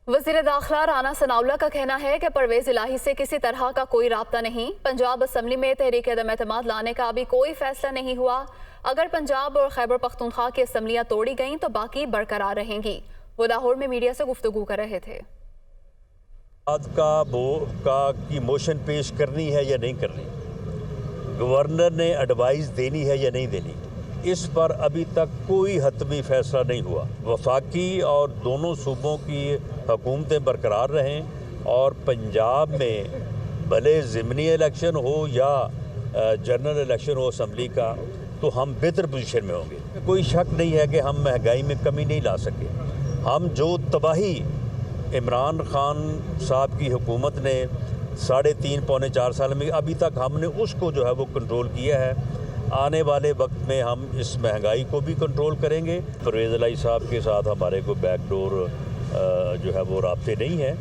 वज़ीर दाखिला राना सनाउल्लाह का कहना है कि परवेज़ इलाही से किसी तरह का कोई राब्ता नहीं। पंजाब असम्बली में तहरीक अदम एतमाद लाने का अभी कोई फैसला नहीं हुआ। अगर पंजाब और खैबर पख्तूनख्वा की असम्बलियाँ तोड़ी गईं तो बाकी बरकरार रहेंगी। वो लाहौर में मीडिया से गुफ्तगू कर रहे थे। की मोशन पेश करनी है या नहीं करनी, गवर्नर ने एडवाइस देनी है या नहीं देनी, इस पर अभी तक कोई हतमी फैसला नहीं हुआ। वफाकी और दोनों सूबों की हुकूमतें बरकरार रहें और पंजाब में भले ज़िमनी इलेक्शन हो या जनरल इलेक्शन हो असम्बली का, तो हम बेहतर पोजीशन में होंगे। कोई शक नहीं है कि हम महंगाई में कमी नहीं ला सके। हम जो तबाही इमरान खान साहब की हुकूमत ने 3.5 पौने 4 साल में, अभी तक हमने उसको जो है वो कंट्रोल किया है। आने वाले वक्त में हम इस महंगाई को भी कंट्रोल करेंगे। परवेज़ इलाही साहब के साथ हमारे कोई बैकडोर जो है वो राब्ते नहीं है।